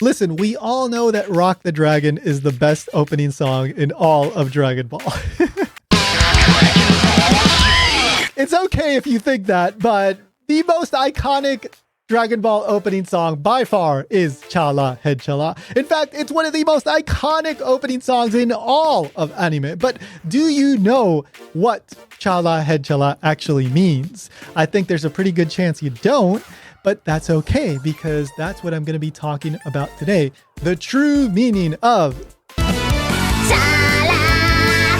Listen, we all know that Rock the Dragon is the best opening song in all of Dragon Ball. It's okay if you think that, but the most iconic Dragon Ball opening song by far is Chala, Head Chala. In fact, it's one of the most iconic opening songs in all of anime. But do you know what Chala, Head Chala actually means? I think there's a pretty good chance you don't. But that's okay, because that's what I'm going to be talking about today. The true meaning of Chala,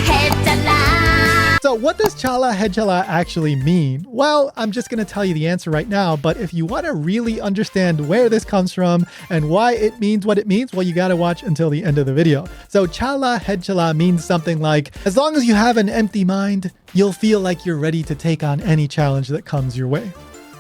Head Chala. So what does Chala, Head Chala actually mean? Well, I'm just going to tell you the answer right now. But if you want to really understand where this comes from and why it means what it means, well, you got to watch until the end of the video. So Chala, Head Chala means something like, as long as you have an empty mind, you'll feel like you're ready to take on any challenge that comes your way.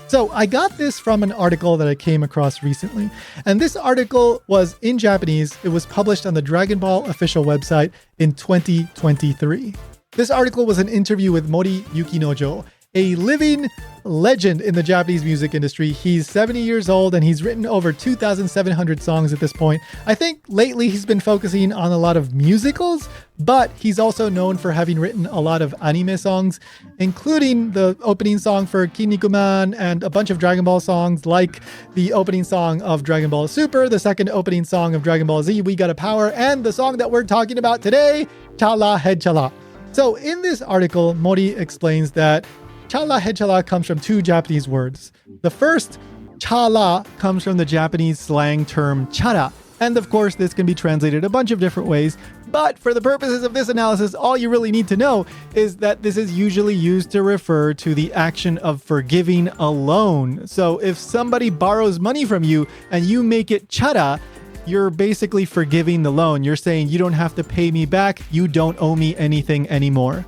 So I got this from an article that I came across recently, and this article was in Japanese. It was published on the Dragon Ball official website in 2023. This article was an interview with Mori Yukinojo, a living legend in the Japanese music industry. He's 70 years old and he's written over 2,700 songs at this point. I think lately he's been focusing on a lot of musicals, but he's also known for having written a lot of anime songs, including the opening song for Kinnikuman and a bunch of Dragon Ball songs, like the opening song of Dragon Ball Super, the second opening song of Dragon Ball Z, We Got a Power, and the song that we're talking about today, Chala, Head Chala. So in this article, Mori explains that Chala, Head Chala comes from two Japanese words. The first, Chala, comes from the Japanese slang term chara. And of course, this can be translated a bunch of different ways. But for the purposes of this analysis, all you really need to know is that this is usually used to refer to the action of forgiving a loan. So if somebody borrows money from you and you make it chara, you're basically forgiving the loan. You're saying you don't have to pay me back. You don't owe me anything anymore.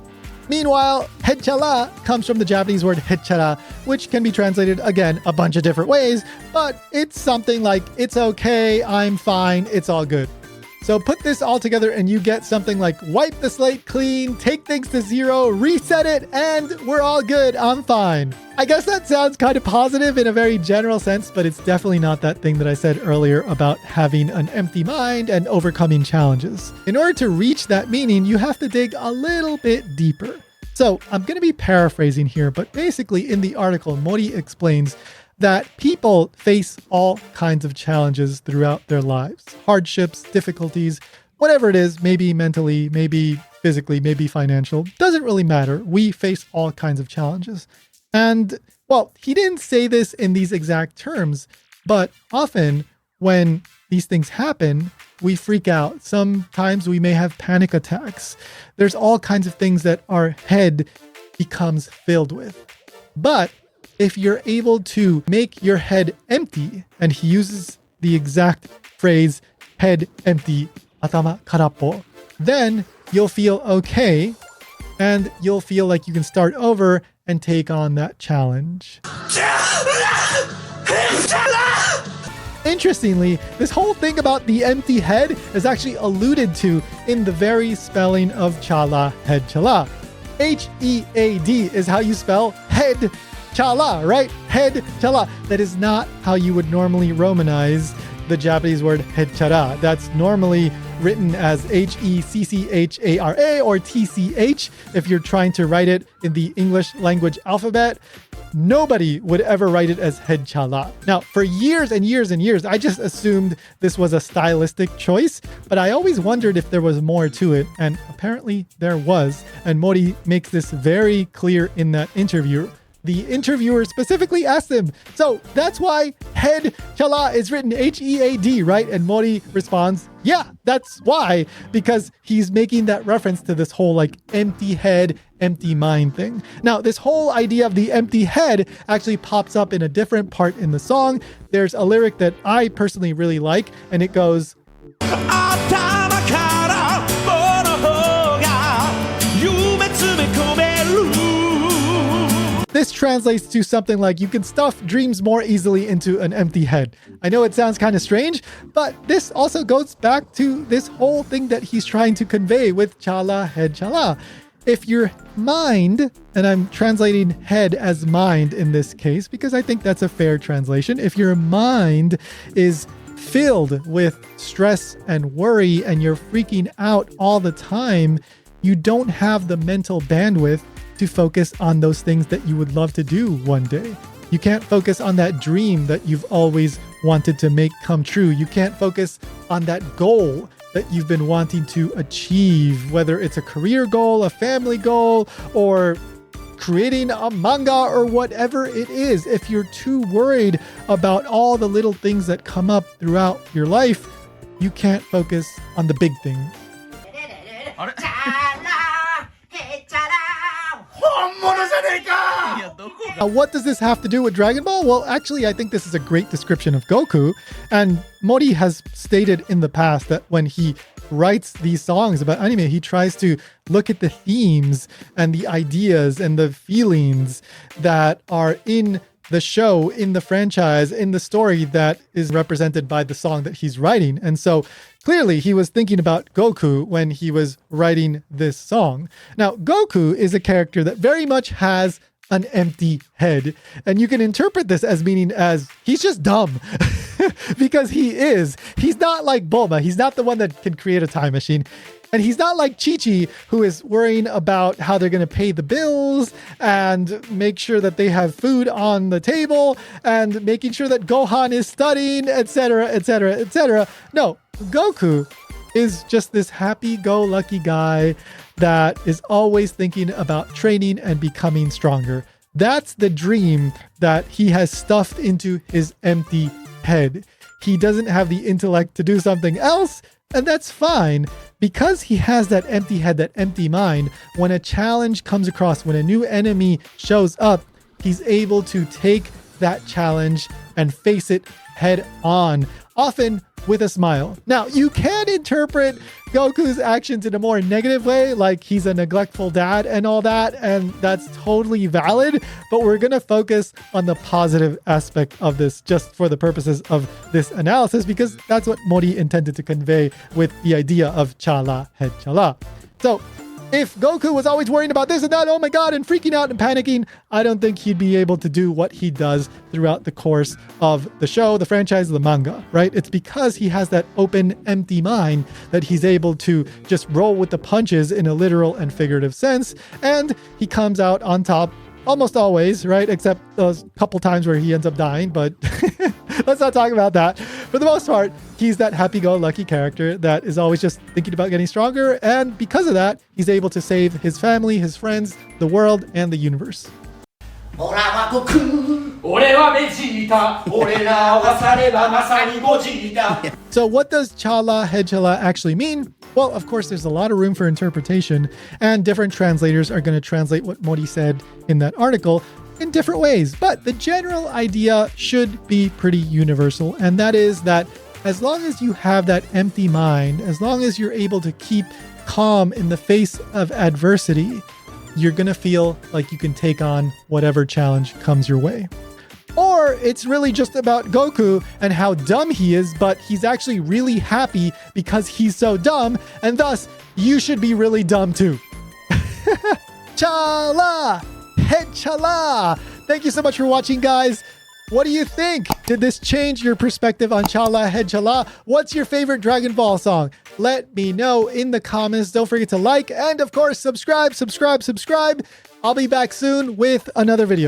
Meanwhile, Head Chala comes from the Japanese word het chara, which can be translated, again, a bunch of different ways, but it's something like, it's okay, I'm fine, it's all good. So put this all together and you get something like, wipe the slate clean, take things to zero, reset it, and we're all good, I'm fine. I guess that sounds kind of positive in a very general sense, but it's definitely not that thing that I said earlier about having an empty mind and overcoming challenges. In order to reach that meaning, you have to dig a little bit deeper. So I'm going to be paraphrasing here, but basically in the article, Mori explains that people face all kinds of challenges throughout their lives. Hardships, difficulties, whatever it is, maybe mentally, maybe physically, maybe financial, doesn't really matter. We face all kinds of challenges. And, well, he didn't say this in these exact terms, but often when these things happen, we freak out. Sometimes we may have panic attacks. There's all kinds of things that our head becomes filled with. But if you're able to make your head empty, and he uses the exact phrase, head empty, atama karappo, then you'll feel okay, and you'll feel like you can start over and take on that challenge. Interestingly, this whole thing about the empty head is actually alluded to in the very spelling of Chala, Head Chala. H-E-A-D is how you spell head Chala, right? Head Chala. That is not how you would normally Romanize the Japanese word het chara. That's normally written as H-E-C-C-H-A-R-A or T-C-H if you're trying to write it in the English language alphabet. Nobody would ever write it as head chala. Now, for years and years and years, I just assumed this was a stylistic choice, but I always wondered if there was more to it, and apparently there was. And Mori makes this very clear in that interview. The interviewer specifically asked him, so that's why head chala is written H-E-A-D, right? And Mori responds, yeah, that's why, because he's making that reference to this whole like empty head, empty mind thing. Now, this whole idea of the empty head actually pops up in a different part in the song. There's a lyric that I personally really like, and it goes, this translates to something like, you can stuff dreams more easily into an empty head. I know it sounds kind of strange, but this also goes back to this whole thing that he's trying to convey with Chala, Head Chala. If your mind, and I'm translating head as mind in this case, because I think that's a fair translation. If your mind is filled with stress and worry and you're freaking out all the time, you don't have the mental bandwidth to focus on those things that you would love to do one day. You can't focus on that dream that you've always wanted to make come true. You can't focus on that goal that you've been wanting to achieve, whether it's a career goal, a family goal, or creating a manga or whatever it is. If you're too worried about all the little things that come up throughout your life, you can't focus on the big thing. Now, what does this have to do with Dragon Ball? Well, actually, I think this is a great description of Goku. And Mori has stated in the past that when he writes these songs about anime, he tries to look at the themes and the ideas and the feelings that are in the show, in the franchise, in the story that is represented by the song that he's writing. And so clearly he was thinking about Goku when he was writing this song. Now, Goku is a character that very much has an empty head. And you can interpret this as meaning as he's just dumb because he is. He's not like Bulma. He's not the one that can create a time machine. And he's not like Chi-Chi, who is worrying about how they're going to pay the bills and make sure that they have food on the table and making sure that Gohan is studying, etc., etc., etc. No, Goku is just this happy-go-lucky guy that is always thinking about training and becoming stronger. That's the dream that he has stuffed into his empty head. He doesn't have the intellect to do something else, and that's fine. Because he has that empty head, that empty mind, when a challenge comes across, when a new enemy shows up, he's able to take that challenge and face it head on, often with a smile. Now, you can interpret Goku's actions in a more negative way, like he's a neglectful dad and all that, and that's totally valid, but we're going to focus on the positive aspect of this just for the purposes of this analysis, because that's what Mori intended to convey with the idea of Chala, head Chala. So, if Goku was always worrying about this and that, oh my god, and freaking out and panicking, I don't think he'd be able to do what he does throughout the course of the show, the franchise, the manga, right? It's because he has that open, empty mind that he's able to just roll with the punches in a literal and figurative sense, and he comes out on top almost always, right? Except those couple times where he ends up dying, but let's not talk about that. For the most part, he's that happy-go-lucky character that is always just thinking about getting stronger, and because of that, he's able to save his family, his friends, the world, and the universe. So what does Chala, head Chala actually mean? Well, of course, there's a lot of room for interpretation, and different translators are going to translate what Mori said in that article in different ways. But the general idea should be pretty universal, and that is that as long as you have that empty mind, as long as you're able to keep calm in the face of adversity, you're going to feel like you can take on whatever challenge comes your way. Or it's really just about Goku and how dumb he is, but he's actually really happy because he's so dumb, and thus you should be really dumb too. Chala! Head Chala! Thank you so much for watching, guys. What do you think? Did this change your perspective on Chala, head Chala? What's your favorite Dragon Ball song? Let me know in the comments. Don't forget to like and, of course, subscribe. I'll be back soon with another video.